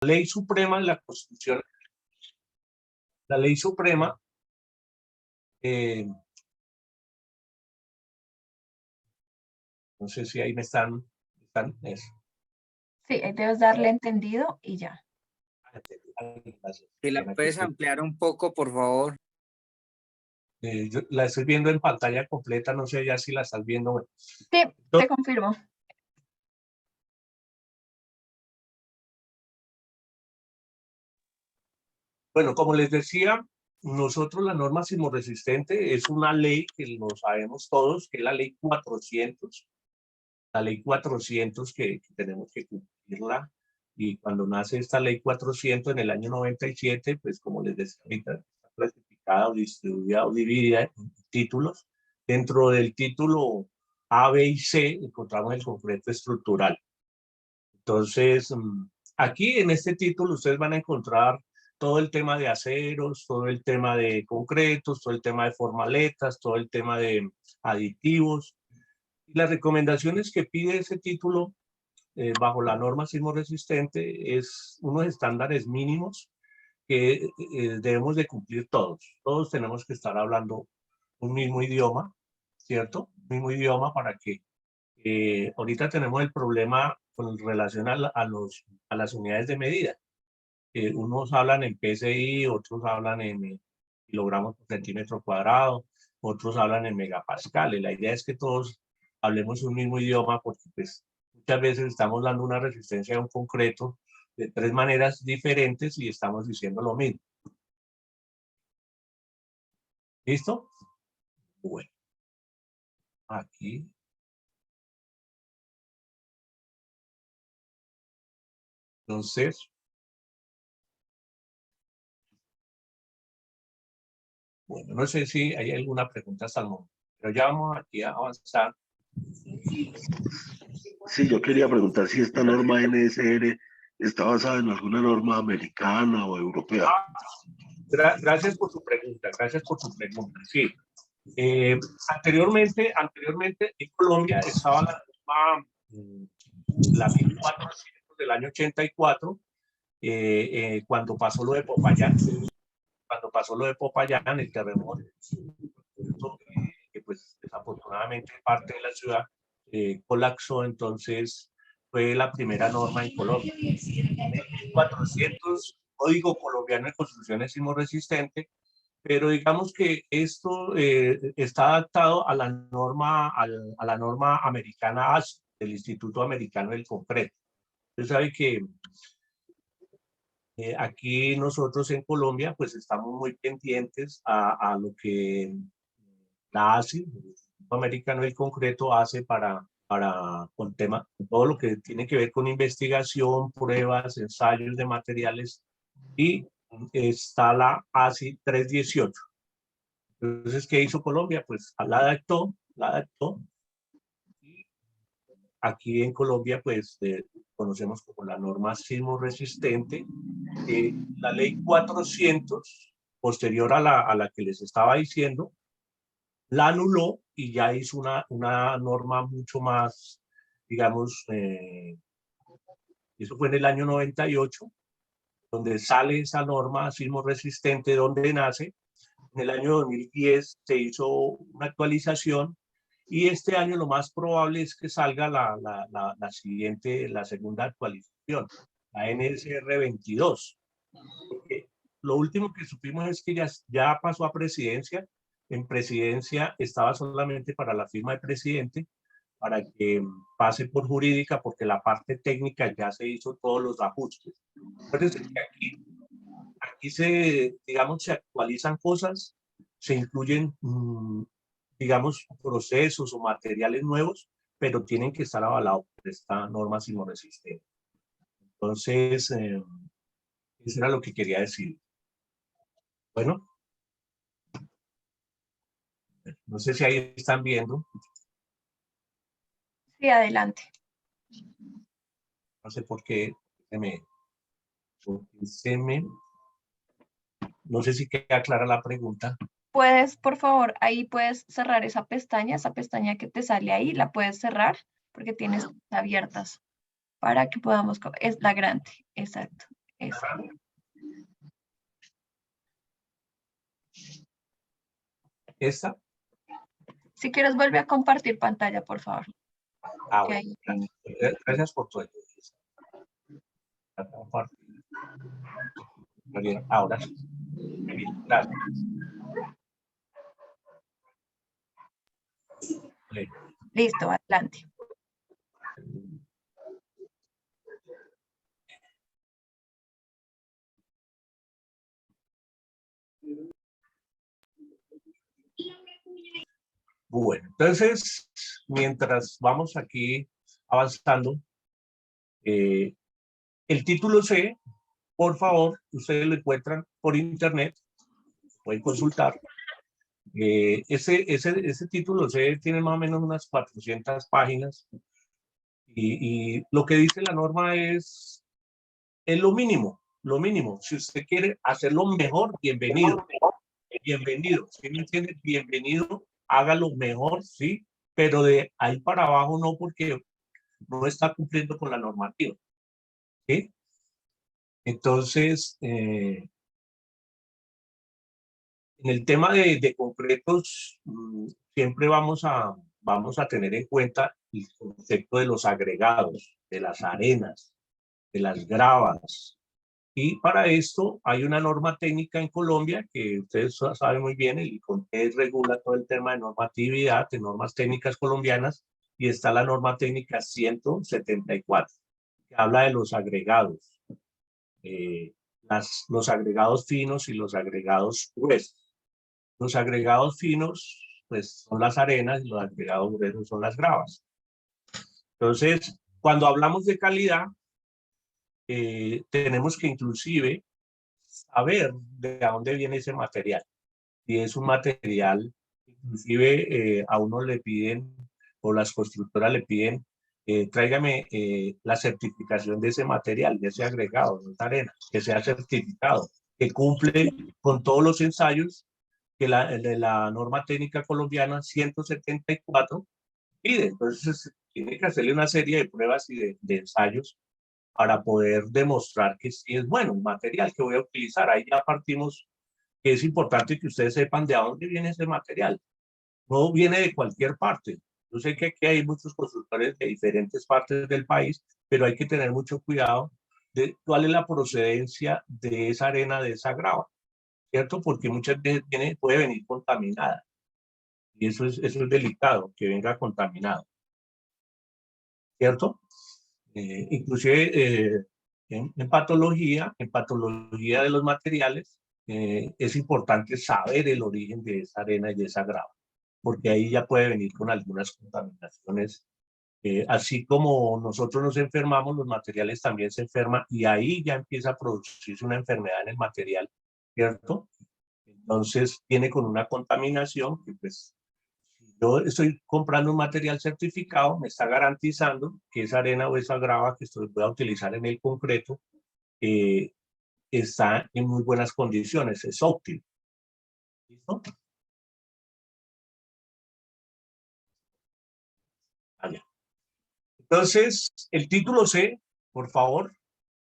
ley suprema de la Constitución, la ley suprema, no sé si ahí me están eso. Sí, ahí debes darle entendido y ya. Si la puedes ampliar un poco, por favor. Yo la estoy viendo en pantalla completa, no sé ya si la estás viendo. Sí, te confirmo. Bueno, como les decía, nosotros la norma sismorresistente es una ley que lo sabemos todos, que es la ley 400. La ley 400 que tenemos que cumplirla. Y cuando nace esta ley 400 en el año 97, pues como les decía ahorita, está clasificada o distribuida o dividida en títulos. Dentro del título A, B y C encontramos el concreto estructural. Entonces, aquí en este título ustedes van a encontrar todo el tema de aceros, todo el tema de concretos, todo el tema de formaletas, todo el tema de aditivos. Las recomendaciones que pide ese título bajo la norma sismorresistente es unos estándares mínimos que debemos de cumplir todos. Todos tenemos que estar hablando un mismo idioma, ¿cierto? Un mismo idioma para que ahorita tenemos el problema con relación a las unidades de medida. Unos hablan en PSI, otros hablan en kilogramos por centímetro cuadrado, otros hablan en megapascales. La idea es que todos hablemos un mismo idioma porque pues, muchas veces estamos dando una resistencia a un concreto de 3 maneras diferentes y estamos diciendo lo mismo. ¿Listo? Bueno. Aquí. Entonces, bueno, no sé si hay alguna pregunta hasta el momento, pero ya vamos aquí a avanzar. Sí, yo quería preguntar si esta norma NSR está basada en alguna norma americana o europea. Gracias por su pregunta, sí. Anteriormente en Colombia estaba la norma, la 1400 del año 84, cuando pasó lo de Popayán. Cuando pasó lo de Popayán, el terremoto, que pues desafortunadamente parte de la ciudad colapsó, entonces fue la primera norma en Colombia. 400, Código Colombiano de Construcciones Sismorresistente, pero digamos que esto está adaptado a la norma, a la norma americana ASI, del Instituto Americano del Concreto. Usted sabe que aquí nosotros en Colombia pues estamos muy pendientes a lo que la ASI, el Instituto Americano del Concreto, hace con todo lo que tiene que ver con investigación, pruebas, ensayos de materiales, y está la ASI 318. Entonces, ¿qué hizo Colombia? Pues la adaptó. Y aquí en Colombia, pues conocemos como la norma sismorresistente. La ley 400, posterior a la que les estaba diciendo, la anuló y ya hizo una norma mucho más, digamos, eso fue en el año 98, donde sale esa norma sismorresistente, donde nace. En el año 2010 se hizo una actualización y este año lo más probable es que salga la siguiente, la segunda actualización, la NSR 22. Porque lo último que supimos es que ya pasó a presidencia. En presidencia estaba solamente para la firma del presidente, para que pase por jurídica, porque la parte técnica ya se hizo todos los ajustes. Entonces, aquí digamos, se actualizan cosas, se incluyen, digamos, procesos o materiales nuevos, pero tienen que estar avalados por esta norma sismorresistente. Entonces, eso era lo que quería decir. Bueno, no sé si ahí están viendo. Sí, adelante. No sé por qué no sé si queda clara la pregunta. Puedes, por favor, ahí puedes cerrar esa pestaña que te sale ahí, la puedes cerrar porque tienes abiertas para que podamos, es la grande, exacto. Eso. ¿Esta? Si quieres, vuelve a compartir pantalla, por favor. Ah, Que bueno, ahí- gracias por tu ayuda. Muy bien, ahora sí. Muy bien, gracias. Bien. Listo, adelante. Bueno, entonces, mientras vamos aquí avanzando, el título C, por favor, ustedes lo encuentran por internet, pueden consultar. Ese título C tiene más o menos unas 400 páginas y lo que dice la norma es lo mínimo, lo mínimo. Si usted quiere hacerlo mejor, bienvenido. Bienvenido, ¿sí me entiende? Bienvenido, hágalo mejor, sí, pero de ahí para abajo no, porque no está cumpliendo con la normativa, ¿sí? Entonces, en el tema de concretos, siempre vamos a tener en cuenta el concepto de los agregados, de las arenas, de las gravas. Y para esto hay una norma técnica en Colombia que ustedes saben muy bien, el ICONTES regula todo el tema de normatividad, de normas técnicas colombianas, y está la norma técnica 174, que habla de los agregados, los agregados finos y los agregados gruesos. Los agregados finos, pues son las arenas, y los agregados gruesos son las gravas. Entonces, cuando hablamos de calidad, tenemos que inclusive saber de dónde viene ese material. Si es un material, inclusive a uno le piden, o las constructoras le piden, tráigame la certificación de ese material, de ese agregado, de esa arena, que sea certificado, que cumple con todos los ensayos que la norma técnica colombiana 174 pide. Entonces, tiene que hacerle una serie de pruebas y de ensayos para poder demostrar que sí es bueno el material que voy a utilizar. Ahí ya partimos que es importante que ustedes sepan de dónde viene ese material. No viene de cualquier parte. Yo sé que aquí hay muchos constructores de diferentes partes del país, pero hay que tener mucho cuidado de cuál es la procedencia de esa arena, de esa grava, ¿cierto? Porque muchas veces puede venir contaminada. Y eso es delicado, que venga contaminado, ¿cierto? Inclusive en patología de los materiales, es importante saber el origen de esa arena y de esa grava, porque ahí ya puede venir con algunas contaminaciones. Así como nosotros nos enfermamos, los materiales también se enferman y ahí ya empieza a producirse una enfermedad en el material, ¿cierto? Entonces viene con una contaminación que pues yo estoy comprando un material certificado, me está garantizando que esa arena o esa grava que voy a utilizar en el concreto está en muy buenas condiciones, es óptimo. ¿Listo? Allá. Entonces, el título C, por favor,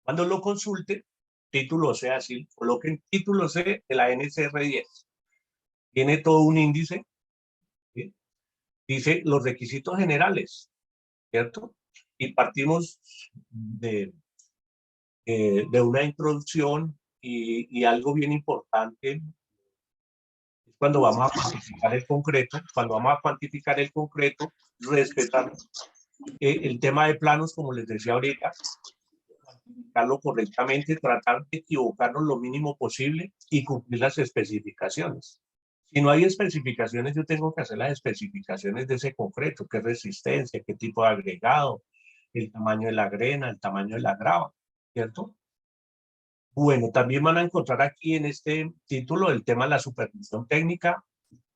cuando lo consulte, título C, así, coloquen título C de la NCR 10. Tiene todo un índice, ¿sí? Dice los requisitos generales, ¿cierto? Y partimos de una introducción y algo bien importante es cuando vamos a cuantificar el concreto, respetar el tema de planos, como les decía ahorita, cuantificarlo correctamente, tratar de equivocarnos lo mínimo posible y cumplir las especificaciones. Si no hay especificaciones, yo tengo que hacer las especificaciones de ese concreto, qué resistencia, qué tipo de agregado, el tamaño de la grena, el tamaño de la grava, ¿cierto? Bueno, también van a encontrar aquí en este título el tema de la supervisión técnica.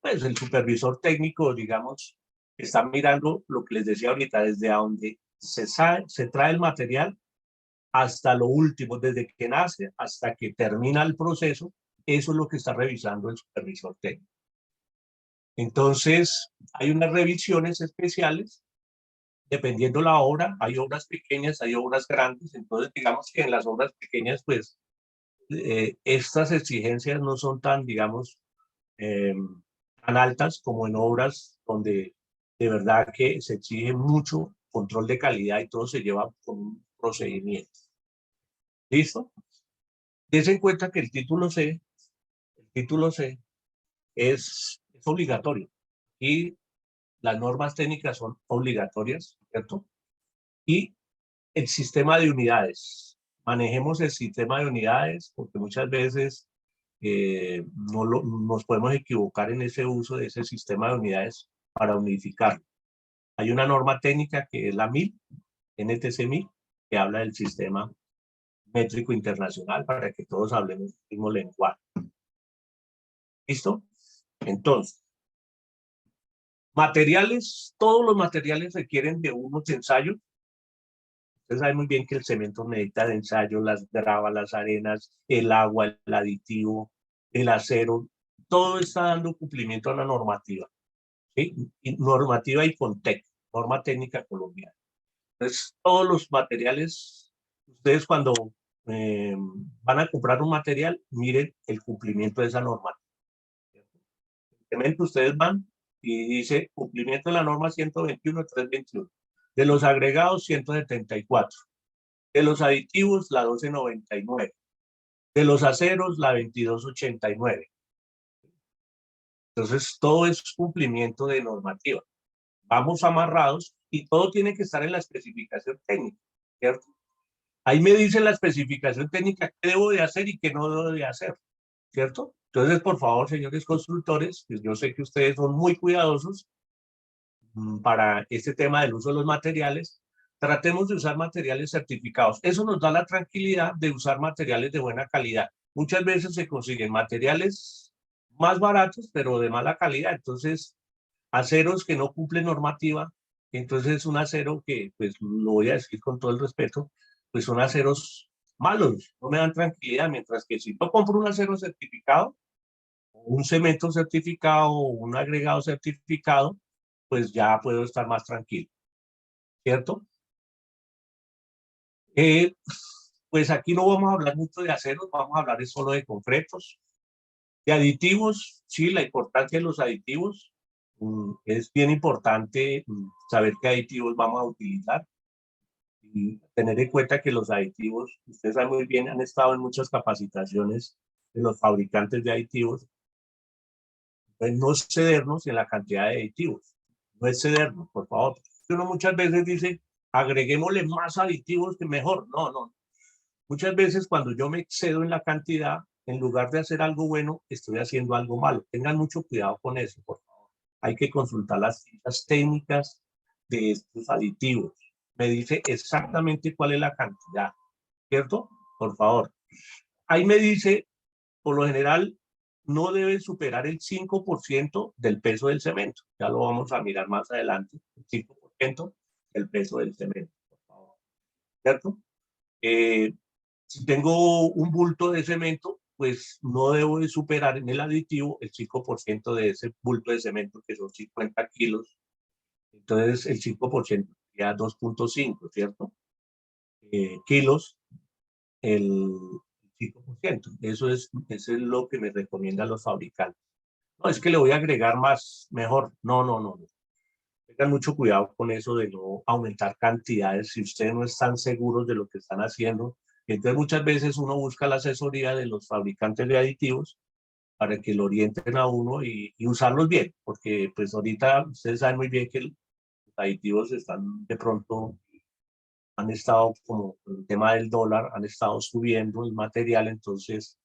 Pues el supervisor técnico, digamos, está mirando lo que les decía ahorita, desde donde se trae el material hasta lo último, desde que nace hasta que termina el proceso. Eso es lo que está revisando el supervisor técnico. Entonces, hay unas revisiones especiales dependiendo la obra, hay obras pequeñas, hay obras grandes, entonces digamos que en las obras pequeñas, pues, estas exigencias no son tan, digamos, tan altas como en obras donde de verdad que se exige mucho control de calidad y todo se lleva con un procedimiento. ¿Listo? Des en cuenta que el título C es obligatorio y las normas técnicas son obligatorias, ¿cierto? Y el sistema de unidades. Manejemos el sistema de unidades porque muchas veces nos podemos equivocar en ese uso de ese sistema de unidades para unificarlo. Hay una norma técnica que es la 1000, NTC 1000, que habla del sistema métrico internacional para que todos hablemos el mismo lenguaje. ¿Listo? Entonces, materiales, todos los materiales requieren de unos ensayos. Usted sabe muy bien que el cemento necesita de ensayo, las gravas, las arenas, el agua, el aditivo, el acero, todo está dando cumplimiento a la normativa, ¿sí? Y normativa y CONTEC, norma técnica colombiana. Entonces, todos los materiales, ustedes cuando van a comprar un material, miren el cumplimiento de esa norma. Simplemente ustedes van y dice cumplimiento de la norma 121.321. De los agregados, 174. De los aditivos, la 1299. De los aceros, la 2289. Entonces, todo es cumplimiento de normativa. Vamos amarrados y todo tiene que estar en la especificación técnica, ¿cierto? Ahí me dice la especificación técnica qué debo de hacer y qué no debo de hacer, ¿cierto? Entonces, por favor, señores constructores, pues yo sé que ustedes son muy cuidadosos para este tema del uso de los materiales. Tratemos de usar materiales certificados. Eso nos da la tranquilidad de usar materiales de buena calidad. Muchas veces se consiguen materiales más baratos, pero de mala calidad. Entonces, aceros que no cumplen normativa, entonces un acero que, pues lo voy a decir con todo el respeto, pues son aceros malos, no me dan tranquilidad, mientras que si yo compro un acero certificado, un cemento certificado, un agregado certificado, pues ya puedo estar más tranquilo, ¿cierto? Pues aquí no vamos a hablar mucho de aceros, vamos a hablar solo de concretos. De aditivos, sí, la importancia de los aditivos. Es bien importante saber qué aditivos vamos a utilizar y tener en cuenta que los aditivos, ustedes saben muy bien, han estado en muchas capacitaciones de los fabricantes de aditivos. Entonces, no excedernos en la cantidad de aditivos, no excedernos, por favor. Uno muchas veces dice, agreguémosle más aditivos que mejor. No, no. Muchas veces cuando yo me excedo en la cantidad, en lugar de hacer algo bueno, estoy haciendo algo malo. Tengan mucho cuidado con eso, por favor. Hay que consultar las fichas técnicas de estos aditivos. Me dice exactamente cuál es la cantidad, ¿cierto? Por favor. Ahí me dice, por lo general, no debe superar el 5% del peso del cemento. Ya lo vamos a mirar más adelante. El 5% del peso del cemento, por favor. ¿Cierto? Si tengo un bulto de cemento, pues no debo de superar en el aditivo el 5% de ese bulto de cemento, que son 50 kilos. Entonces, el 5% sería 2.5, ¿cierto? Kilos, el 5%. Eso es lo que me recomiendan los fabricantes. No, es que le voy a agregar más, mejor. No, no, no. Tengan mucho cuidado con eso de no aumentar cantidades si ustedes no están seguros de lo que están haciendo. Entonces muchas veces uno busca la asesoría de los fabricantes de aditivos para que lo orienten a uno y usarlos bien, porque pues ahorita ustedes saben muy bien que los aditivos están de pronto, han estado como con el tema del dólar, han estado subiendo el material, entonces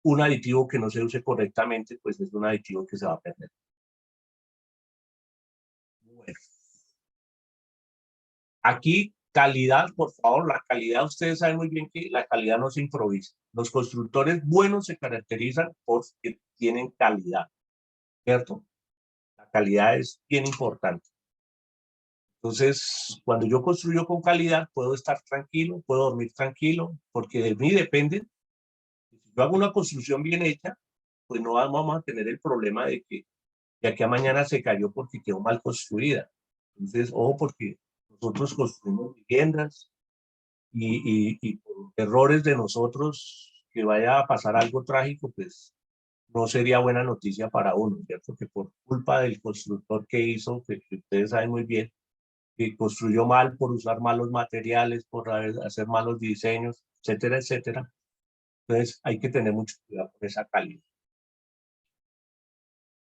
un aditivo que no se use correctamente, pues es un aditivo que se va a perder. Bueno. Aquí, calidad, por favor, la calidad, ustedes saben muy bien que la calidad no se improvisa. Los constructores buenos se caracterizan porque tienen calidad, ¿cierto? La calidad es bien importante. Entonces, cuando yo construyo con calidad, puedo estar tranquilo, puedo dormir tranquilo, porque de mí depende. Si yo hago una construcción bien hecha, pues no vamos a tener el problema de que de aquí a mañana se cayó porque quedó mal construida. Entonces, ojo, porque nosotros construimos viviendas y por errores de nosotros que vaya a pasar algo trágico, pues no sería buena noticia para uno, ¿cierto? Que por culpa del constructor que hizo, que ustedes saben muy bien, que construyó mal por usar malos materiales, por hacer malos diseños, etcétera, etcétera. Entonces hay que tener mucho cuidado con esa calidad.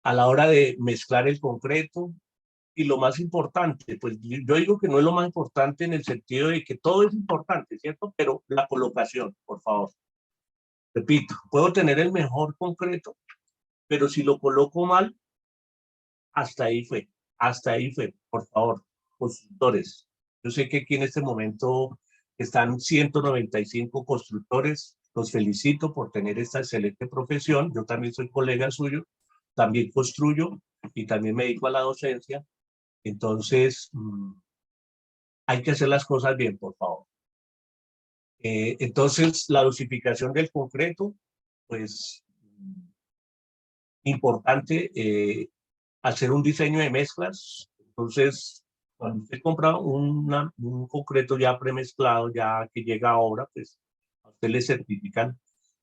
A la hora de mezclar el concreto, y lo más importante, pues yo digo que no es lo más importante en el sentido de que todo es importante, ¿cierto? Pero la colocación, por favor. Repito, puedo tener el mejor concreto, pero si lo coloco mal, hasta ahí fue, por favor, constructores. Yo sé que aquí en este momento están 195 constructores, los felicito por tener esta excelente profesión, yo también soy colega suyo, también construyo y también me dedico a la docencia, entonces hay que hacer las cosas bien, por favor. Entonces, la dosificación del concreto, pues importante, hacer un diseño de mezclas. Entonces, cuando usted compra un concreto ya premezclado, ya que llega a obra, pues a usted le certifican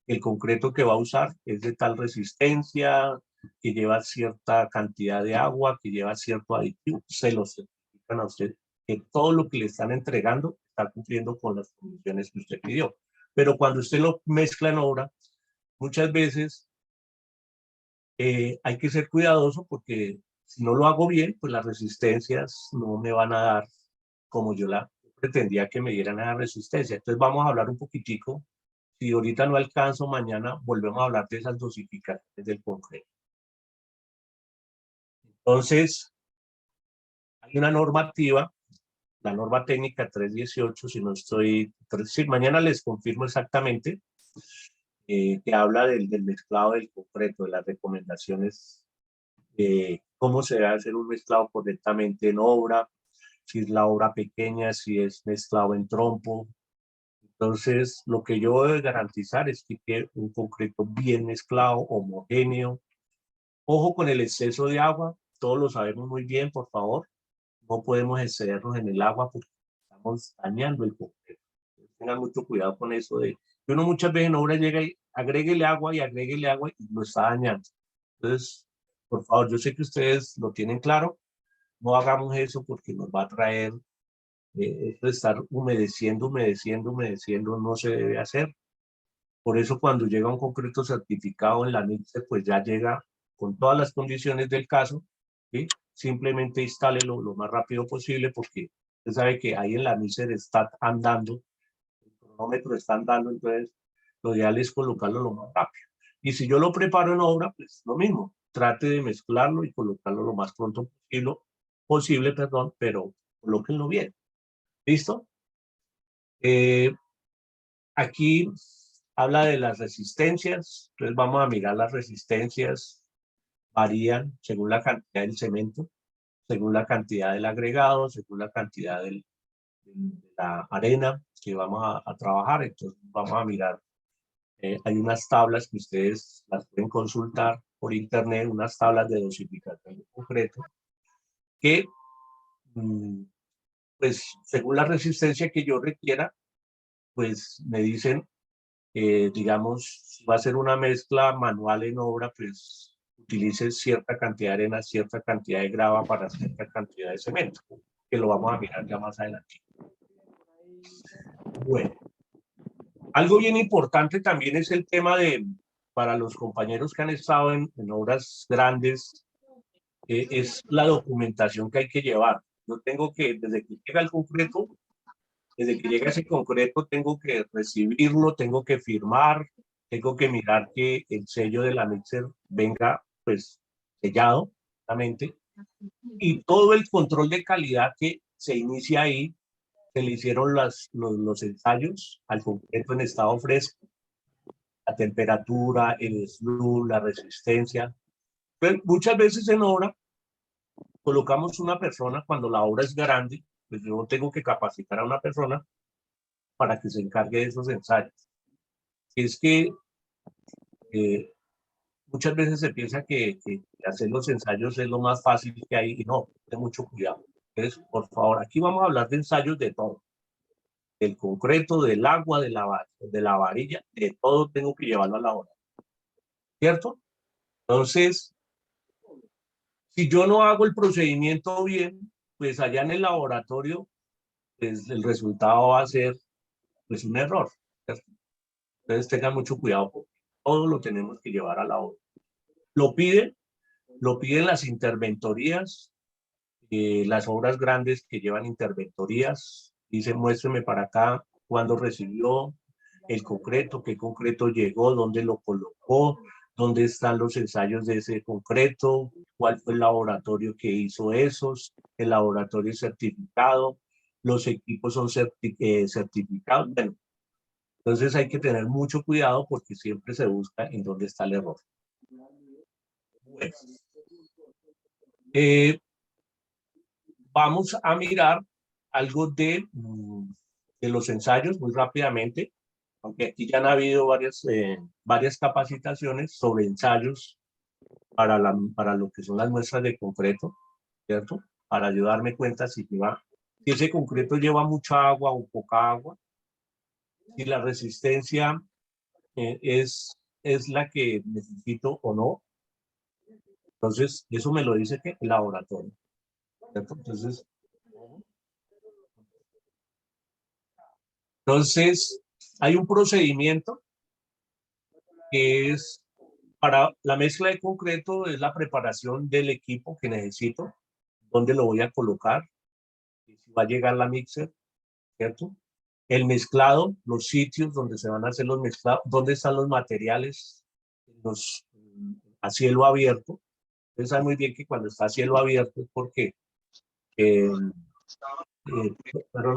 el concreto que va a usar es de tal resistencia, que lleva cierta cantidad de agua, que lleva cierto aditivo, se lo certifican a usted, que todo lo que le están entregando está cumpliendo con las condiciones que usted pidió. Pero cuando usted lo mezcla en obra, muchas veces hay que ser cuidadoso porque si no lo hago bien, pues las resistencias no me van a dar como yo pretendía que me dieran esa resistencia. Entonces vamos a hablar un poquitico. Si ahorita no alcanzo, mañana volvemos a hablar de esas dosificaciones del concreto. Entonces, hay una normativa, la norma técnica 318, si no estoy, sí, mañana les confirmo exactamente, que habla del mezclado del concreto, de las recomendaciones, cómo se debe hacer un mezclado correctamente en obra, si es la obra pequeña, si es mezclado en trompo. Entonces, lo que yo debo garantizar es que quede un concreto bien mezclado, homogéneo. Ojo con el exceso de agua, todos lo sabemos muy bien, por favor. No podemos excedernos en el agua porque estamos dañando el concreto. Tengan mucho cuidado con eso de que uno muchas veces en obra llega y agréguele agua y lo está dañando. Entonces, por favor, yo sé que ustedes lo tienen claro, no hagamos eso porque nos va a traer esto de estar humedeciendo, no se debe hacer. Por eso cuando llega un concreto certificado en la NICSE, pues ya llega con todas las condiciones del caso, ¿sí? Simplemente instálelo lo más rápido posible porque usted sabe que ahí en la NICSE está andando, el cronómetro está andando, entonces lo ideal es colocarlo lo más rápido. Y si yo lo preparo en obra, pues lo mismo, trate de mezclarlo y colocarlo lo más pronto posible, pero colóquenlo bien. ¿Listo? Aquí habla de las resistencias, entonces vamos a mirar las resistencias, varían según la cantidad del cemento, según la cantidad del agregado, según la cantidad de la arena que vamos a trabajar, entonces vamos a mirar, hay unas tablas que ustedes las pueden consultar por internet, unas tablas de dosificación de concreto, que pues según la resistencia que yo requiera, pues me dicen digamos, si va a ser una mezcla manual en obra, pues utilice cierta cantidad de arena, cierta cantidad de grava para cierta cantidad de cemento, que lo vamos a mirar ya más adelante. Bueno, algo bien importante también es el tema de, para los compañeros que han estado en obras grandes, es la documentación que hay que llevar. Yo tengo que, desde que llega el concreto, desde que llega ese concreto tengo que recibirlo, tengo que firmar, tengo que mirar que el sello de la mixer venga pues sellado, exactamente, y todo el control de calidad que se inicia ahí, se le hicieron los ensayos al concreto en estado fresco, la temperatura, el slug, la resistencia. Pero muchas veces en obra colocamos una persona cuando la obra es grande, pues yo tengo que capacitar a una persona para que se encargue de esos ensayos. Es que muchas veces se piensa que hacer los ensayos es lo más fácil que hay y no, ten mucho cuidado. Entonces, por favor, aquí vamos a hablar de ensayos de todo. Del concreto, del agua, de la varilla, de todo tengo que llevarlo a la hora. ¿Cierto? Entonces, si yo no hago el procedimiento bien, pues allá en el laboratorio, pues el resultado va a ser pues un error. ¿Cierto? Entonces tengan mucho cuidado, porque todo lo tenemos que llevar a la hora. Lo piden las interventorías, las obras grandes que llevan interventorías. Dice, muéstreme para acá cuándo recibió el concreto, qué concreto llegó, dónde lo colocó, dónde están los ensayos de ese concreto, cuál fue el laboratorio que hizo esos, el laboratorio certificado, los equipos son certificados. Bueno, entonces hay que tener mucho cuidado porque siempre se busca en dónde está el error. Bueno, vamos a mirar algo de los ensayos muy rápidamente, aunque aquí ya han habido varias capacitaciones sobre ensayos para lo que son las muestras de concreto, ¿cierto? Para ayudarme cuenta si ese concreto lleva mucha agua o poca agua, si la resistencia es la que necesito o no. Entonces, eso me lo dice que el laboratorio, ¿cierto? Entonces, hay un procedimiento que es para la mezcla de concreto, es la preparación del equipo que necesito, dónde lo voy a colocar, si va a llegar la mixer, ¿cierto? El mezclado, los sitios donde se van a hacer los mezclados, dónde están los materiales a cielo abierto. Ustedes saben muy bien que cuando está a cielo abierto es porque, perdón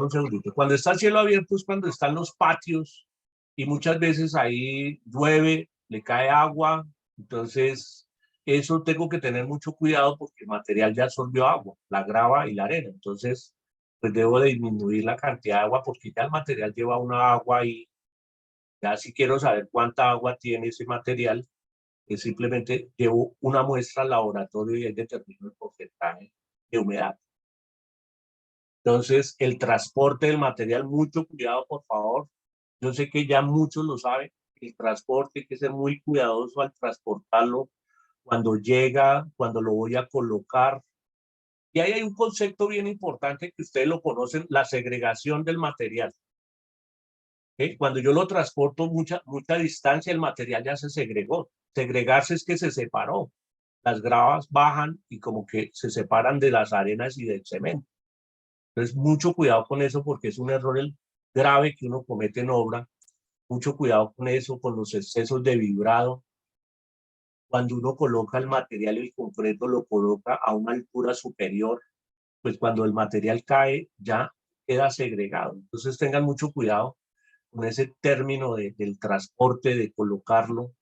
un segundito, cuando está a cielo abierto es cuando están los patios y muchas veces ahí llueve, le cae agua, entonces eso tengo que tener mucho cuidado porque el material ya absorbió agua, la grava y la arena, entonces pues debo de disminuir la cantidad de agua porque ya el material lleva una agua y ya si quiero saber cuánta agua tiene ese material, simplemente llevo una muestra al laboratorio y ahí determino el porcentaje de humedad. Entonces, el transporte del material, mucho cuidado, por favor. Yo sé que ya muchos lo saben, el transporte hay que ser muy cuidadoso al transportarlo, cuando llega, cuando lo voy a colocar. Y ahí hay un concepto bien importante que ustedes lo conocen, la segregación del material. ¿Okay? Cuando yo lo transporto mucha distancia, el material ya se segregó. Segregarse es que se separó. Las gravas bajan y como que se separan de las arenas y del cemento. Entonces, mucho cuidado con eso porque es un error grave que uno comete en obra. Mucho cuidado con eso, con los excesos de vibrado. Cuando uno coloca el material, el concreto lo coloca a una altura superior, pues cuando el material cae ya queda segregado. Entonces tengan mucho cuidado con ese término del transporte, de colocarlo,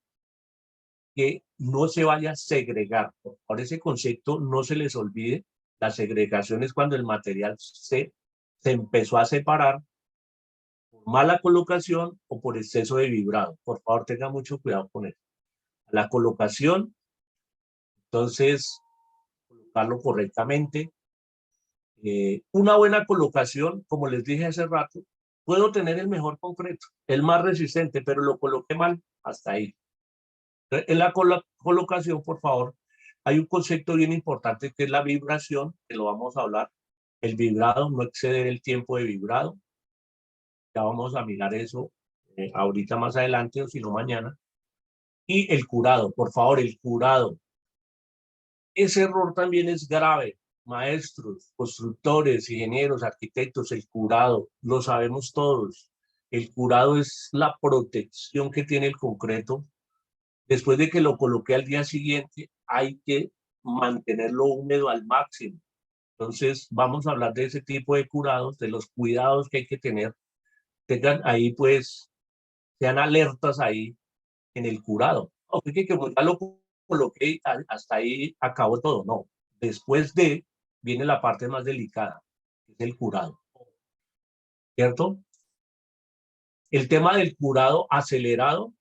que no se vaya a segregar. Por ese concepto no se les olvide. La segregación es cuando el material se empezó a separar por mala colocación o por exceso de vibrado. Por favor, tengan mucho cuidado con eso. La colocación, entonces, colocarlo correctamente. Una buena colocación, como les dije hace rato, puedo tener el mejor concreto, el más resistente, pero lo coloqué mal, hasta ahí. En la colocación, por favor, hay un concepto bien importante que es la vibración, que lo vamos a hablar. El vibrado, no exceder el tiempo de vibrado. Ya vamos a mirar eso ahorita más adelante o si no mañana. Y el curado, por favor, el curado. Ese error también es grave. Maestros, constructores, ingenieros, arquitectos, el curado, lo sabemos todos. El curado es la protección que tiene el concreto. Después de que lo coloqué al día siguiente, hay que mantenerlo húmedo al máximo. Entonces, vamos a hablar de ese tipo de curados, de los cuidados que hay que tener. Tengan ahí, pues, sean alertas ahí en el curado. No, que como ya lo coloqué, hasta ahí acabó todo. No, después viene la parte más delicada, que es el curado. ¿Cierto? El tema del curado acelerado,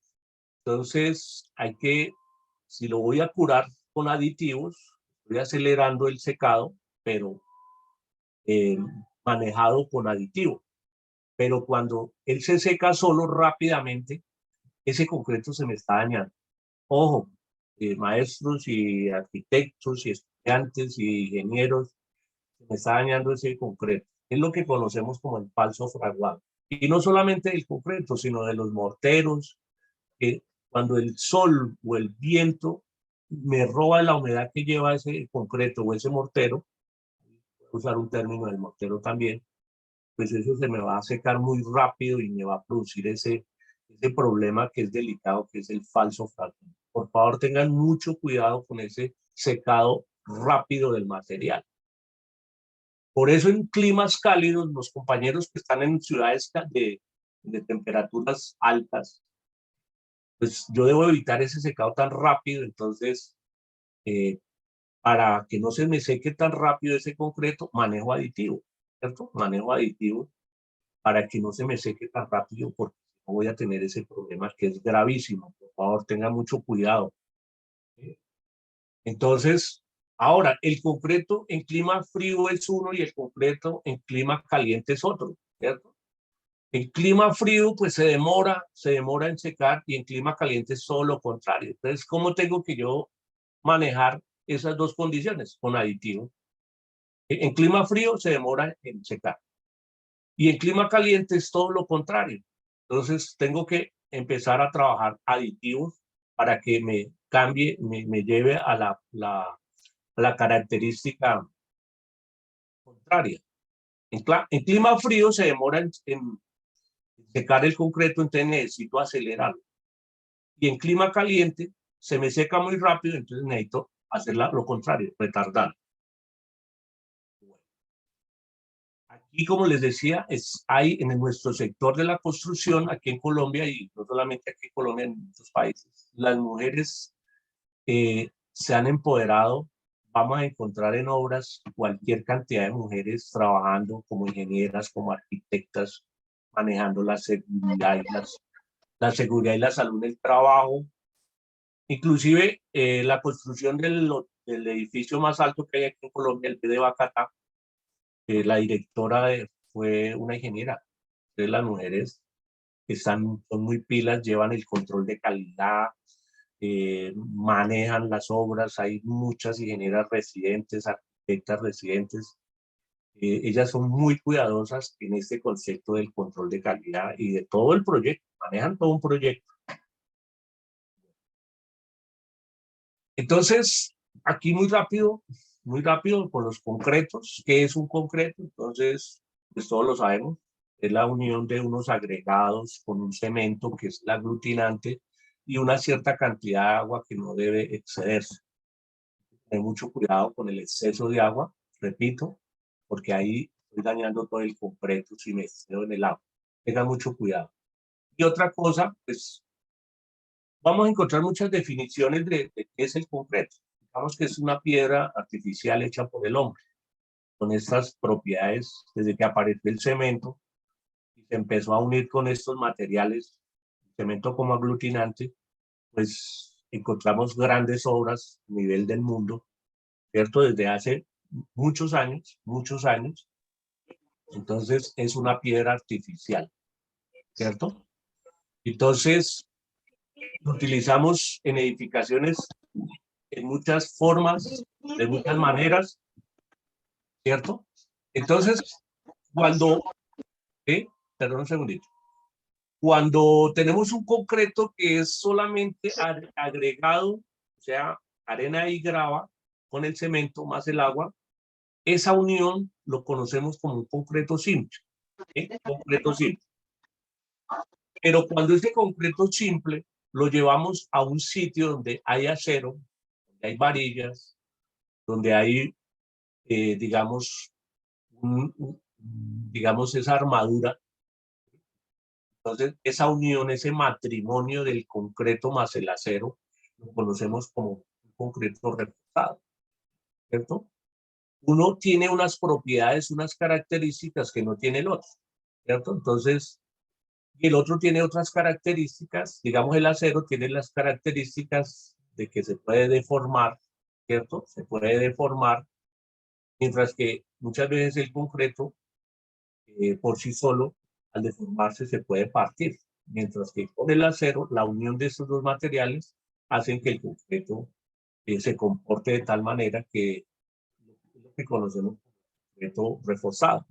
entonces hay que, si lo voy a curar con aditivos, estoy acelerando el secado, pero eh, manejado con aditivo. Pero cuando él se seca solo rápidamente, ese concreto se me está dañando. Ojo, maestros y arquitectos y estudiantes y ingenieros, se me está dañando ese concreto. Es lo que conocemos como el falso fraguado. Y no solamente del concreto, sino de los morteros, que cuando el sol o el viento me roba la humedad que lleva ese concreto o ese mortero, voy a usar un término del mortero también, pues eso se me va a secar muy rápido y me va a producir ese problema que es delicado, que es el falso fragmento. Por favor, tengan mucho cuidado con ese secado rápido del material. Por eso en climas cálidos, los compañeros que están en ciudades de temperaturas altas, pues yo debo evitar ese secado tan rápido. Entonces, para que no se me seque tan rápido ese concreto, manejo aditivo, ¿cierto? Manejo aditivo para que no se me seque tan rápido, porque no voy a tener ese problema que es gravísimo. Por favor, tengan mucho cuidado. Entonces, ahora, el concreto en clima frío es uno y el concreto en clima caliente es otro, ¿cierto? En clima frío, pues se demora en secar, y en clima caliente es todo lo contrario. Entonces, ¿cómo tengo que yo manejar esas dos condiciones? Con aditivo. En clima frío se demora en secar, y en clima caliente es todo lo contrario. Entonces, tengo que empezar a trabajar aditivos para que me cambie, me lleve a la característica contraria. En clima frío se demora en secar el concreto, entonces necesito acelerarlo. Y en clima caliente se me seca muy rápido, entonces necesito hacer lo contrario, retardar. Aquí, como les decía, hay en nuestro sector de la construcción, aquí en Colombia, y no solamente aquí en Colombia, en muchos países, las mujeres se han empoderado. Vamos a encontrar en obras cualquier cantidad de mujeres trabajando como ingenieras, como arquitectas, manejando la seguridad y la salud en el trabajo. Inclusive la construcción del edificio más alto que hay aquí en Colombia, el de Bacatá, la directora fue una ingeniera. Entonces las mujeres que son muy pilas, llevan el control de calidad, manejan las obras. Hay muchas ingenieras residentes, arquitectas residentes. Ellas son muy cuidadosas en este concepto del control de calidad y de todo el proyecto, manejan todo un proyecto. Entonces, aquí muy rápido con los concretos. ¿Qué es un concreto? Entonces, pues todos lo sabemos, es la unión de unos agregados con un cemento, que es el aglutinante, y una cierta cantidad de agua que no debe excederse. Tener mucho cuidado con el exceso de agua, repito, porque ahí estoy dañando todo el concreto si me excedo en el agua. Tengan mucho cuidado. Y otra cosa, pues vamos a encontrar muchas definiciones de qué es el concreto. Digamos que es una piedra artificial hecha por el hombre, con estas propiedades desde que apareció el cemento y se empezó a unir con estos materiales, el cemento como aglutinante. Pues encontramos grandes obras a nivel del mundo, ¿cierto? Desde hace muchos años, muchos años. Entonces es una piedra artificial, ¿cierto? Entonces lo utilizamos en edificaciones en muchas formas, de muchas maneras, ¿cierto? Entonces, cuando, perdón un segundito, cuando tenemos un concreto que es solamente agregado, o sea, arena y grava con el cemento más el agua, esa unión lo conocemos como un concreto simple, concreto simple. Pero cuando ese concreto simple lo llevamos a un sitio donde hay acero, donde hay varillas, donde hay, digamos, digamos, esa armadura. Entonces, esa unión, ese matrimonio del concreto más el acero, lo conocemos como un concreto reforzado, ¿cierto? Uno tiene unas propiedades, unas características que no tiene el otro, ¿cierto? Entonces, y el otro tiene otras características. Digamos, el acero tiene las características de que se puede deformar, ¿cierto? Se puede deformar Mientras que muchas veces el concreto por sí solo, al deformarse, se puede partir. Mientras que con el acero, la unión de estos dos materiales hacen que el concreto se comporte de tal manera que lo que conocemos como concreto reforzado,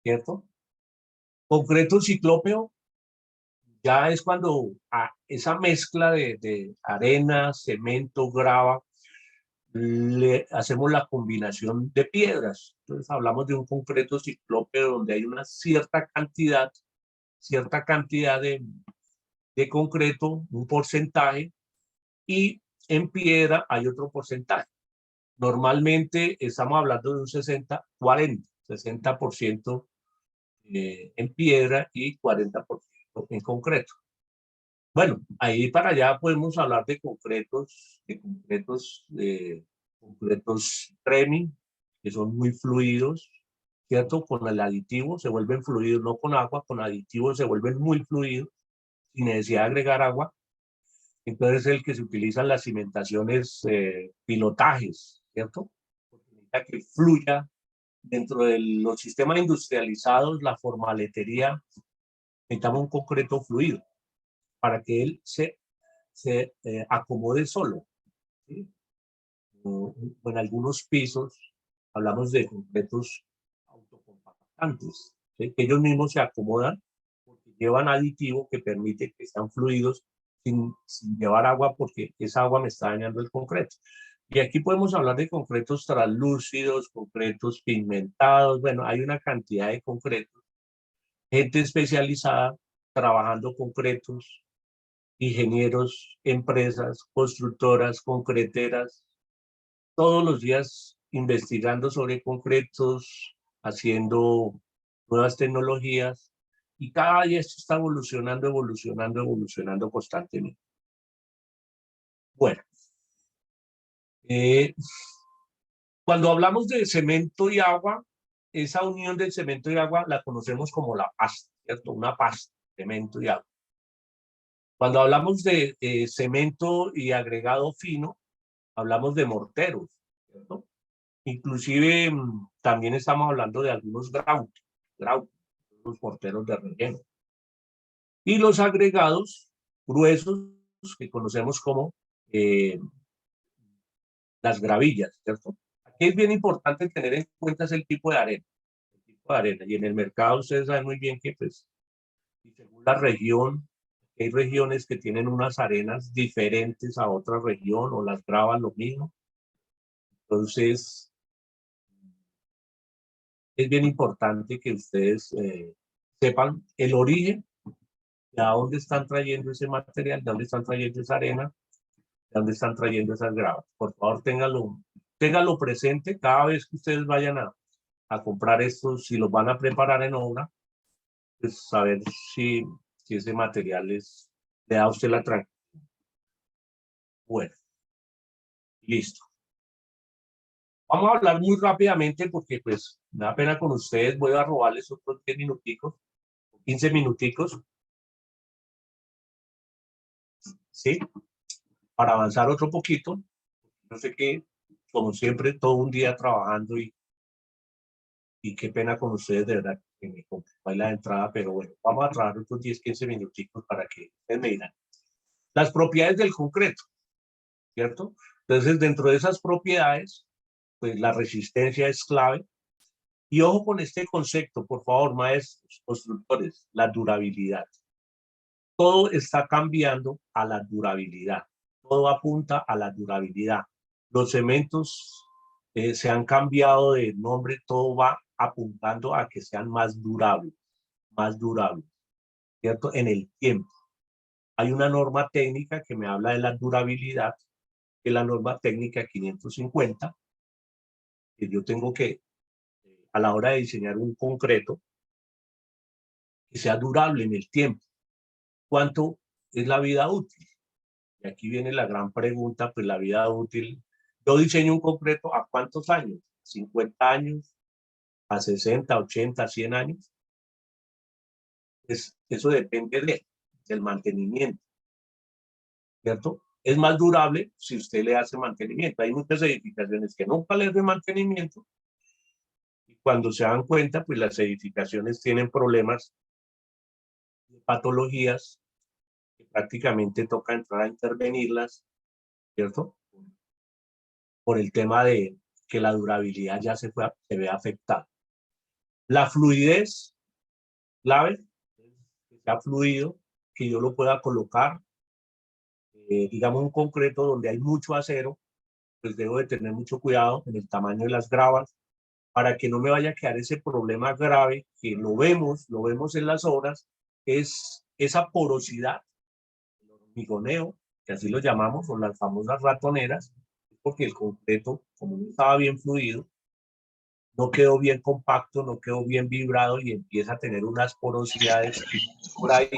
¿cierto? Concreto ciclópeo ya es cuando esa mezcla de arena, cemento, grava, le hacemos la combinación de piedras. Entonces hablamos de un concreto ciclópeo donde hay una cierta cantidad de concreto, un porcentaje, y en piedra hay otro porcentaje. Normalmente estamos hablando de un 60-40, 60% en piedra y 40% en concreto. Bueno, ahí para allá podemos hablar de concretos Tremi, que son muy fluidos, ¿cierto? Con el aditivo se vuelven fluidos, no con agua, con aditivos se vuelven muy fluidos, sin necesidad de agregar agua. Entonces el que se utiliza en las cimentaciones, pilotajes, ¿cierto? Porque necesita que fluya dentro de los sistemas industrializados, la formaletería, necesitamos un concreto fluido para que él se acomode solo, ¿sí? O en algunos pisos hablamos de concretos autocompactantes, ¿sí? Que ellos mismos se acomodan porque llevan aditivo que permite que sean fluidos sin llevar agua, porque esa agua me está dañando el concreto. Y aquí podemos hablar de concretos translúcidos, concretos pigmentados, bueno, hay una cantidad de concretos, gente especializada trabajando concretos, ingenieros, empresas, constructoras, concreteras, todos los días investigando sobre concretos, haciendo nuevas tecnologías, y cada día esto está evolucionando constantemente. Bueno, cuando hablamos de cemento y agua, esa unión del cemento y agua la conocemos como la pasta, ¿cierto? Una pasta, cemento y agua. Cuando hablamos de cemento y agregado fino, hablamos de morteros, ¿cierto? Inclusive también estamos hablando de algunos grautos, los morteros de relleno. Y los agregados gruesos que conocemos como las gravillas, ¿cierto? Aquí es bien importante tener en cuenta el tipo de arena. El tipo de arena. Y en el mercado ustedes saben muy bien que, pues, según la región, hay regiones que tienen unas arenas diferentes a otra región o las gravas lo mismo. Entonces, es bien importante que ustedes sepan el origen de dónde están trayendo ese material, de dónde están trayendo esa arena, de dónde están trayendo esas gravas. Por favor, ténganlo presente cada vez que ustedes vayan a comprar estos, si los van a preparar en obra, pues saber si ese material le da a usted la tranquilidad. Bueno, listo. Vamos a hablar muy rápidamente porque pues me da pena con ustedes, voy a robarles otros 10 minuticos, 15 minuticos, ¿sí? Para avanzar otro poquito. Yo sé que, como siempre, todo un día trabajando y qué pena con ustedes, de verdad, que me complicó la entrada, pero bueno, vamos a trabajar otros 10, 15 minuticos para que ustedes me digan. Las propiedades del concreto, ¿cierto? Entonces, dentro de esas propiedades, pues la resistencia es clave. Y ojo con este concepto, por favor, maestros, constructores, la durabilidad. Todo está cambiando a la durabilidad. Todo apunta a la durabilidad. Los cementos se han cambiado de nombre, todo va apuntando a que sean más durables, ¿cierto? En el tiempo. Hay una norma técnica que me habla de la durabilidad, que es la norma técnica 550, que yo tengo que, a la hora de diseñar un concreto, que sea durable en el tiempo. ¿Cuánto es la vida útil? Y aquí viene la gran pregunta, pues la vida útil. Yo diseño un concreto ¿a cuántos años? ¿50 años? ¿A 60, 80, 100 años? Pues eso depende del mantenimiento, ¿cierto? Es más durable si usted le hace mantenimiento. Hay muchas edificaciones que nunca le hacen mantenimiento Cuando se dan cuenta, pues las edificaciones tienen problemas de patologías que prácticamente toca entrar a intervenirlas, ¿cierto? Por el tema de que la durabilidad ya se ve afectada. La fluidez, clave, que sea fluido, que yo lo pueda colocar, digamos un concreto donde hay mucho acero, pues debo de tener mucho cuidado en el tamaño de las gravas para que no me vaya a quedar ese problema grave que lo vemos en las obras, es esa porosidad, el hormigoneo, que así lo llamamos, o las famosas ratoneras, porque el concreto, como no estaba bien fluido, no quedó bien compacto, no quedó bien vibrado y empieza a tener unas porosidades. Por ahí,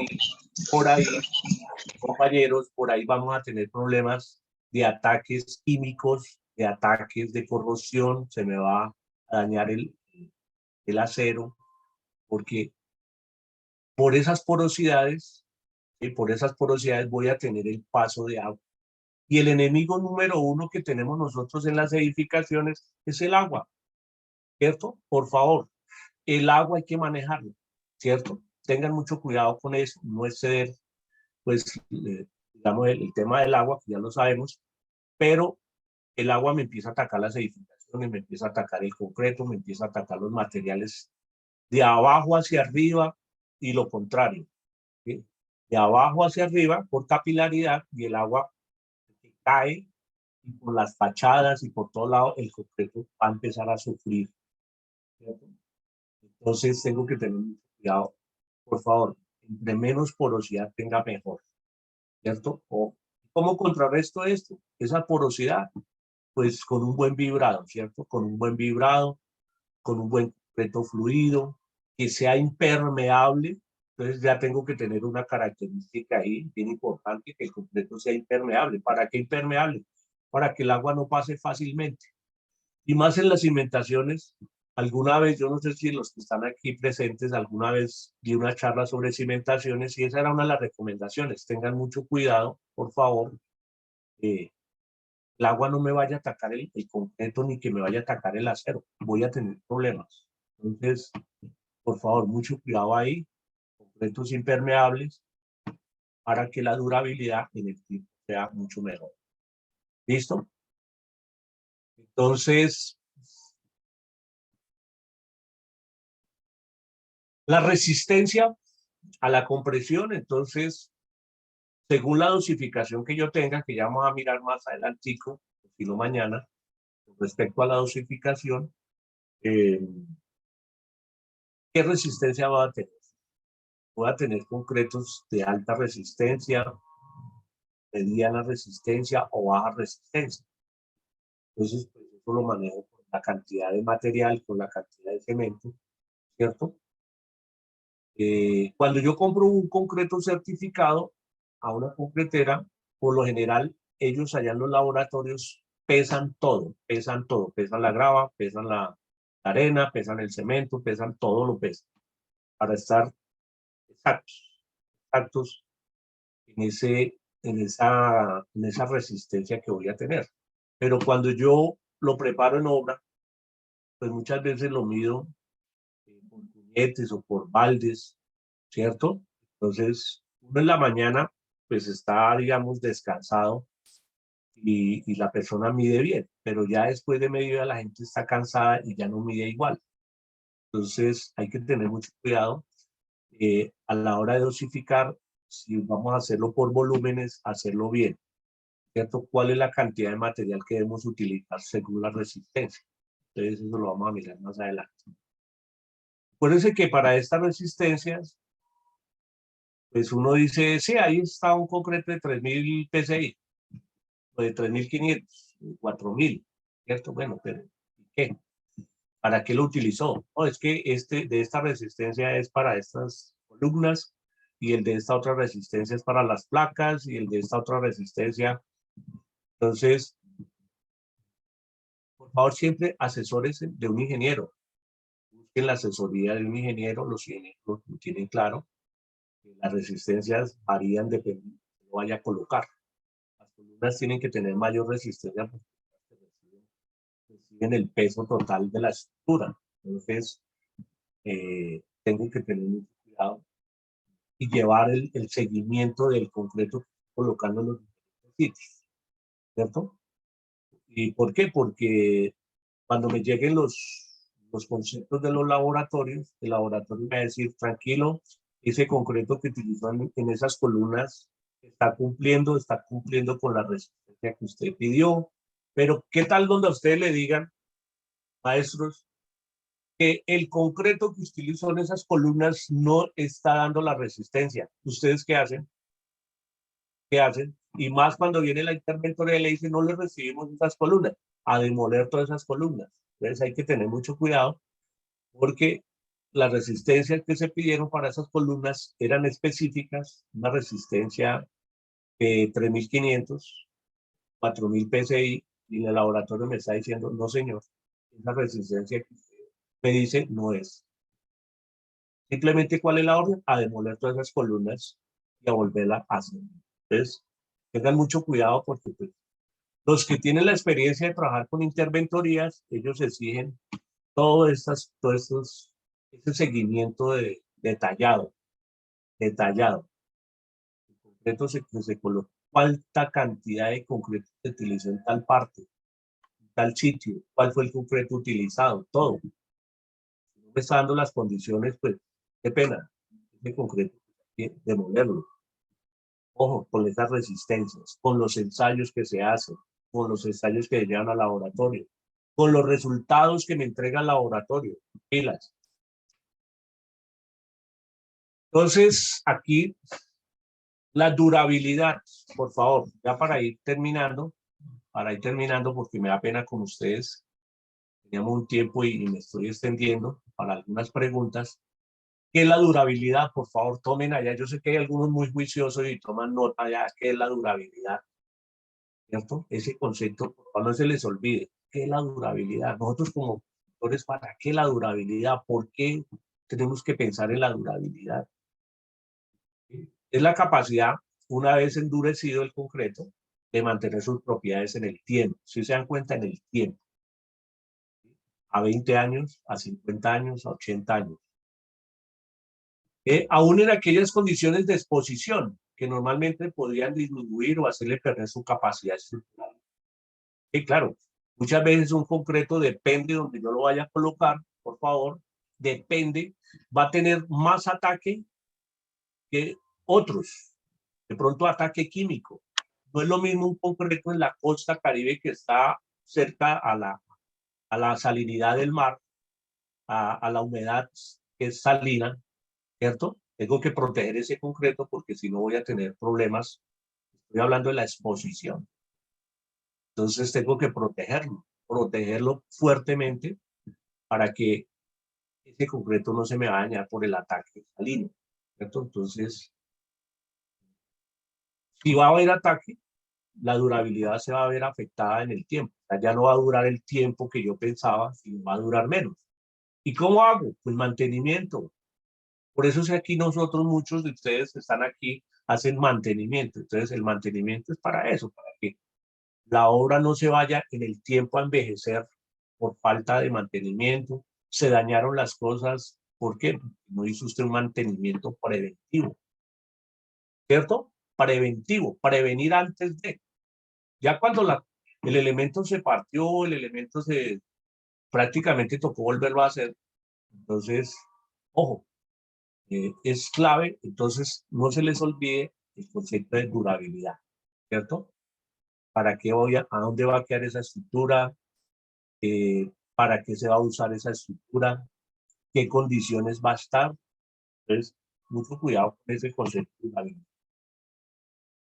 compañeros, por ahí vamos a tener problemas de ataques químicos, de ataques de corrosión, se me va a dañar el acero, porque por esas porosidades, por esas porosidades voy a tener el paso de agua. Y el enemigo número uno que tenemos nosotros en las edificaciones es el agua, ¿cierto? Por favor, el agua hay que manejarlo, ¿cierto? Tengan mucho cuidado con eso, no exceder, pues, digamos, el tema del agua, que ya lo sabemos, pero el agua me empieza a atacar las edificaciones, me empieza a atacar el concreto, me empieza a atacar los materiales de abajo hacia arriba y lo contrario, ¿sí? De abajo hacia arriba por capilaridad y el agua que cae y por las fachadas y por todos lados el concreto va a empezar a sufrir, ¿cierto? Entonces tengo que tener mucho cuidado. Por favor, entre menos porosidad tenga mejor, ¿cierto? ¿Cómo contrarresto esto? Esa porosidad, pues con un buen vibrado, ¿cierto? Con un buen vibrado, con un buen concreto fluido, que sea impermeable. Entonces ya tengo que tener una característica ahí bien importante, que el concreto sea impermeable. ¿Para qué impermeable? Para que el agua no pase fácilmente. Y más en las cimentaciones, alguna vez, yo no sé si los que están aquí presentes, alguna vez di una charla sobre cimentaciones y esa era una de las recomendaciones. Tengan mucho cuidado, por favor. El agua no me vaya a atacar el concreto ni que me vaya a atacar el acero. Voy a tener problemas. Entonces, por favor, mucho cuidado ahí. Concretos impermeables para que la durabilidad en el tiempo sea mucho mejor. ¿Listo? Entonces, la resistencia a la compresión, entonces, según la dosificación que yo tenga, que ya vamos a mirar más adelantico, si no mañana, respecto a la dosificación, ¿qué resistencia va a tener? Voy a tener concretos de alta resistencia, mediana resistencia o baja resistencia. Entonces, pues eso lo manejo con la cantidad de material, con la cantidad de cemento, ¿cierto? Cuando yo compro un concreto certificado a una concretera, por lo general, ellos allá en los laboratorios pesan todo, pesan la grava, pesan la arena, pesan el cemento, pesan todo, lo pesan, para estar exactos en esa resistencia que voy a tener. Pero cuando yo lo preparo en obra, pues muchas veces lo mido por puñetes o por baldes, ¿cierto? Entonces, uno en la mañana, pues está, digamos, descansado y la persona mide bien, pero ya después de mediodía la gente está cansada y ya no mide igual. Entonces, hay que tener mucho cuidado a la hora de dosificar, si vamos a hacerlo por volúmenes, hacerlo bien, ¿cierto? ¿Cuál es la cantidad de material que debemos utilizar según la resistencia? Entonces, eso lo vamos a mirar más adelante. Acuérdense que para estas resistencias, pues uno dice, sí, ahí está un concreto de 3000 PSI, o de 3500, 4000, ¿cierto? Bueno, pero ¿qué? ¿Para qué lo utilizó? No, es que de esta resistencia es para estas columnas y el de esta otra resistencia es para las placas y el de esta otra resistencia. Entonces, por favor, siempre asesores de un ingeniero. Busquen la asesoría de un ingeniero, los ingenieros lo tienen claro. Las resistencias varían dependiendo de lo que vaya a colocar. Las columnas tienen que tener mayor resistencia porque reciben el peso total de la estructura. Entonces, tengo que tener mucho cuidado y llevar el seguimiento del concreto colocando en los diferentes sitios, ¿cierto? ¿Y por qué? Porque cuando me lleguen los conceptos de los laboratorios, el laboratorio me va a decir, tranquilo, ese concreto que utilizó en esas columnas está cumpliendo con la resistencia que usted pidió. Pero, ¿qué tal donde a ustedes le digan, maestros, que el concreto que utilizó en esas columnas no está dando la resistencia? ¿Ustedes qué hacen? ¿Qué hacen? Y más cuando viene la interventoría y le dice, no le recibimos esas columnas, a demoler todas esas columnas. Entonces hay que tener mucho cuidado porque las resistencias que se pidieron para esas columnas eran específicas, una resistencia de 3.500, 4.000 PSI, y en el laboratorio me está diciendo, no señor, esa resistencia que usted me dice no es. Simplemente, ¿cuál es la orden? A demoler todas esas columnas y a volverla a hacer. Entonces, tengan mucho cuidado porque pues, los que tienen la experiencia de trabajar con interventorías, ellos exigen ese seguimiento detallado. El concreto que se colocó, cuánta cantidad de concreto se utilizó en tal parte, en tal sitio, cuál fue el concreto utilizado, todo. Si no me está dando las condiciones, pues, qué pena, ese concreto hay que demolerlo. Ojo, con esas resistencias, con los ensayos que se hacen, con los ensayos que llevan al laboratorio, con los resultados que me entrega el laboratorio, pilas. Entonces, aquí la durabilidad, por favor, ya para ir terminando porque me da pena con ustedes. Teníamos un tiempo y me estoy extendiendo para algunas preguntas. ¿Qué es la durabilidad? Por favor, tomen allá. Yo sé que hay algunos muy juiciosos y toman nota ya. ¿Qué es la durabilidad? ¿Cierto? Ese concepto, por favor, no se les olvide. ¿Qué es la durabilidad? Nosotros como doctores, ¿para qué la durabilidad? ¿Por qué tenemos que pensar en la durabilidad? Es la capacidad, una vez endurecido el concreto, de mantener sus propiedades en el tiempo. Si se dan cuenta, en el tiempo. A 20 años, a 50 años, a 80 años. Aún en aquellas condiciones de exposición que normalmente podrían disminuir o hacerle perder su capacidad estructural. Y claro, muchas veces un concreto depende de donde yo lo vaya a colocar, por favor, depende, va a tener más ataque que otros. De pronto ataque químico. No es lo mismo un concreto en la costa Caribe que está cerca a la salinidad del mar, a la humedad que es salina, ¿cierto? Tengo que proteger ese concreto porque si no voy a tener problemas. Estoy hablando de la exposición. Entonces tengo que protegerlo fuertemente para que ese concreto no se me va a dañar por el ataque salino, ¿cierto? Entonces, si va a haber ataque, la durabilidad se va a ver afectada en el tiempo. O sea, ya no va a durar el tiempo que yo pensaba, sino va a durar menos. ¿Y cómo hago? Pues mantenimiento. Por eso es que aquí nosotros, muchos de ustedes que están aquí, hacen mantenimiento. Entonces, el mantenimiento es para eso, para que la obra no se vaya en el tiempo a envejecer por falta de mantenimiento. Se dañaron las cosas. ¿Por qué? Porque no hizo usted un mantenimiento preventivo. ¿Cierto? Preventivo, prevenir antes de. Ya cuando el elemento se partió, el elemento prácticamente tocó volverlo a hacer. Entonces, ojo, es clave. Entonces, no se les olvide el concepto de durabilidad, ¿cierto? ¿Para qué a dónde va a quedar esa estructura? ¿Para qué se va a usar esa estructura? ¿Qué condiciones va a estar? Entonces, mucho cuidado con ese concepto de durabilidad.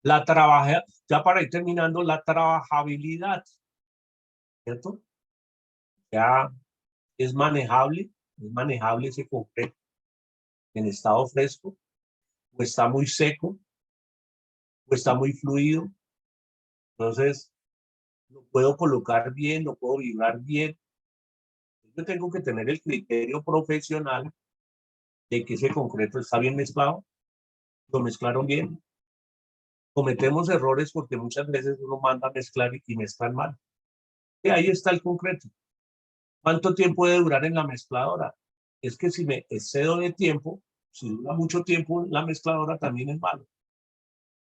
Ya para ir terminando, la trabajabilidad, ¿cierto? Ya es manejable ese concreto en estado fresco, o está muy seco, o está muy fluido. Entonces, lo puedo colocar bien, lo puedo vibrar bien. Yo tengo que tener el criterio profesional de que ese concreto está bien mezclado, lo mezclaron bien. Cometemos errores porque muchas veces uno manda a mezclar y mezclan mal. Y ahí está el concreto. ¿Cuánto tiempo debe durar en la mezcladora? Es que si me excedo de tiempo, si dura mucho tiempo en la mezcladora también es malo.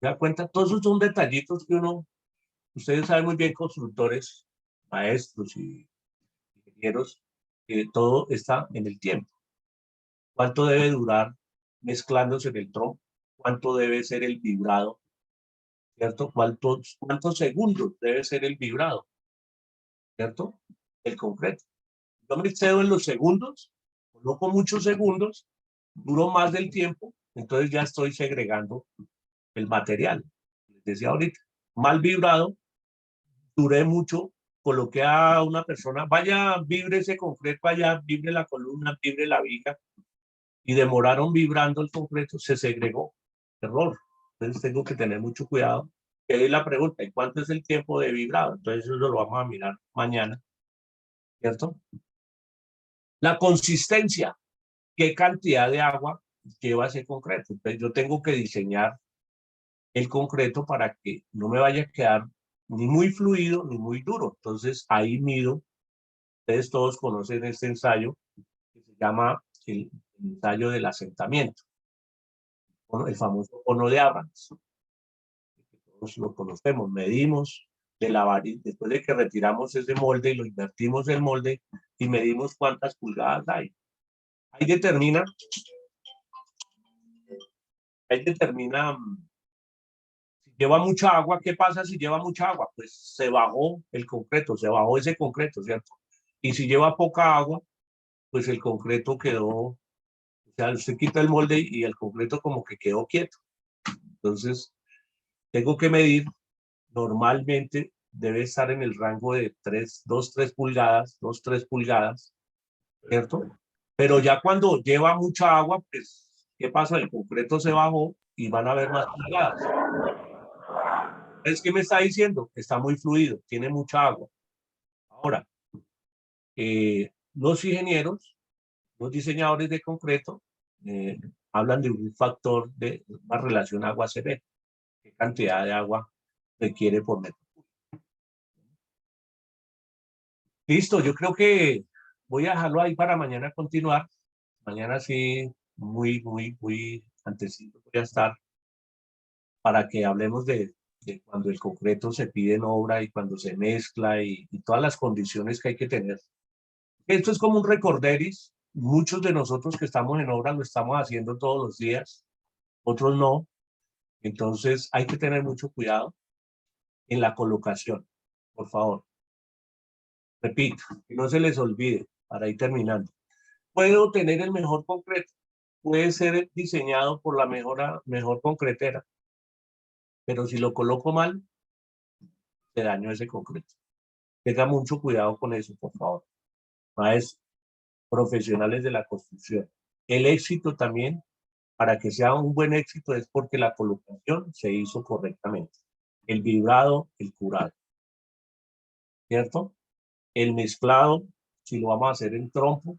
¿Se da cuenta? Todos esos son detallitos que ustedes saben muy bien, constructores, maestros y ingenieros, que todo está en el tiempo. ¿Cuánto debe durar mezclándose en el trompo? ¿Cuánto debe ser el vibrado? ¿Cierto? ¿Cuántos segundos debe ser el vibrado? ¿Cierto? El concreto. Yo me excedo en los segundos, coloco muchos segundos, duro más del tiempo, entonces ya estoy segregando el material. Les decía ahorita, mal vibrado, duré mucho, coloqué a una persona, vaya, vibre ese concreto, vaya, vibre la columna, vibre la viga, y demoraron vibrando el concreto, se segregó. Error. Entonces tengo que tener mucho cuidado. Y ahí la pregunta, ¿y cuánto es el tiempo de vibrado? Entonces eso lo vamos a mirar mañana, ¿cierto? La consistencia, ¿qué cantidad de agua lleva ese concreto? Entonces yo tengo que diseñar el concreto para que no me vaya a quedar ni muy fluido ni muy duro. Entonces ahí mido, ustedes todos conocen este ensayo que se llama el ensayo del asentamiento, el famoso cono de Abrams. Todos lo conocemos, medimos de la varilla, después de que retiramos ese molde y lo invertimos el molde y medimos cuántas pulgadas hay. Ahí determina si lleva mucha agua. ¿Qué pasa si lleva mucha agua? Pues se bajó el concreto, se bajó ese concreto, ¿cierto? Y si lleva poca agua, pues el concreto quedó, o sea, usted quita el molde y el concreto como que quedó quieto. Entonces, tengo que medir, normalmente debe estar en el rango de 2, 3 pulgadas, 2, 3 pulgadas, ¿cierto? Pero ya cuando lleva mucha agua, pues, ¿qué pasa? El concreto se bajó y van a haber más pulgadas. ¿Es qué me está diciendo? Está muy fluido, tiene mucha agua. Ahora, los ingenieros, los diseñadores de concreto, hablan de un factor de una relación agua-CV. ¿Qué cantidad de agua requiere por metro? Listo, yo creo que voy a dejarlo ahí para mañana continuar. Mañana sí, muy antesito voy a estar para que hablemos de cuando el concreto se pide en obra y cuando se mezcla y todas las condiciones que hay que tener. Esto es como un recorderis. Muchos de nosotros que estamos en obra lo estamos haciendo todos los días, otros no. Entonces hay que tener mucho cuidado en la colocación, por favor. Repito, que no se les olvide para ir terminando. Puedo tener el mejor concreto, puede ser diseñado por la mejor concretera, pero si lo coloco mal, se dañó ese concreto. Tenga mucho cuidado con eso, por favor. Maestros, profesionales de la construcción. El éxito también, para que sea un buen éxito, es porque la colocación se hizo correctamente. El vibrado, el curado. ¿Cierto? El mezclado, si lo vamos a hacer en trompo,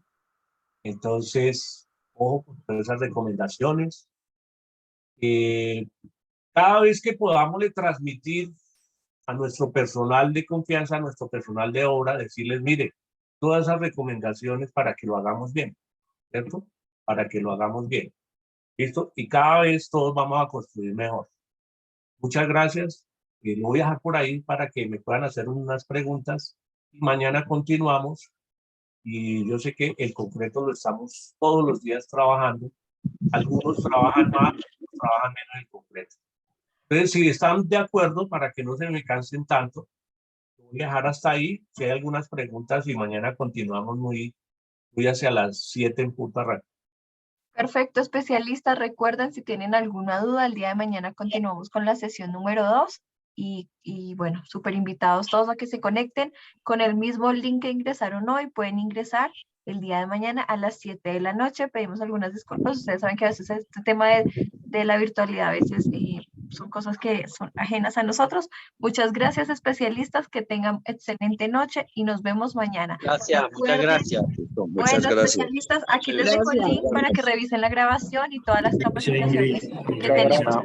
entonces, ojo con esas recomendaciones. Cada vez que podamos le transmitir a nuestro personal de confianza, a nuestro personal de obra, decirles, mire, todas esas recomendaciones para que lo hagamos bien, ¿cierto? Para que lo hagamos bien. ¿Listo? Y cada vez todos vamos a construir mejor. Muchas gracias. Lo voy a dejar por ahí para que me puedan hacer unas preguntas. Mañana continuamos. Y yo sé que el concreto lo estamos todos los días trabajando. Algunos trabajan más, otros trabajan menos el concreto. Entonces, si están de acuerdo, para que no se me cansen tanto, voy a dejar hasta ahí. Si hay algunas preguntas y mañana continuamos muy hacia las 7 en punto arranque. Perfecto, especialistas. Recuerden, si tienen alguna duda, el día de mañana continuamos con la sesión número 2. Y bueno, súper invitados todos a que se conecten con el mismo link que ingresaron hoy. Pueden ingresar el día de mañana a las 7 de la noche. Pedimos algunas disculpas. Ustedes saben que a veces este tema de la virtualidad a veces son cosas que son ajenas a nosotros. Muchas gracias, especialistas, que tengan excelente noche y nos vemos mañana. Gracias, muchas Recuerden- gracias. Muchas Bueno, gracias. especialistas, aquí les dejo el link para que revisen la grabación y todas las capacitaciones que tenemos.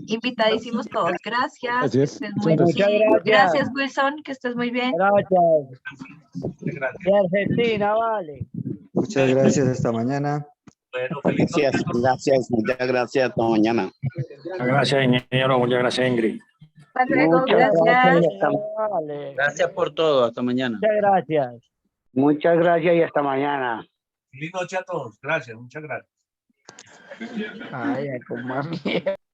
Invitadísimos todos. Gracias. Así es. Que estés muy Muchas bien. gracias. Gracias, Wilson, que estés muy bien. Gracias. Muchas gracias. De Argentina, vale. Muchas gracias. Hasta mañana. Bueno, feliz noche a todos. Gracias, muchas gracias. Hasta mañana. Gracias, ingeniero. Muchas gracias, Ingrid. Hasta luego. Muchas Gracias. Vale. Gracias por todo. Hasta mañana. Muchas gracias. Muchas gracias y hasta mañana. Feliz noche a todos. Gracias, muchas gracias. Ay, a comer mierda.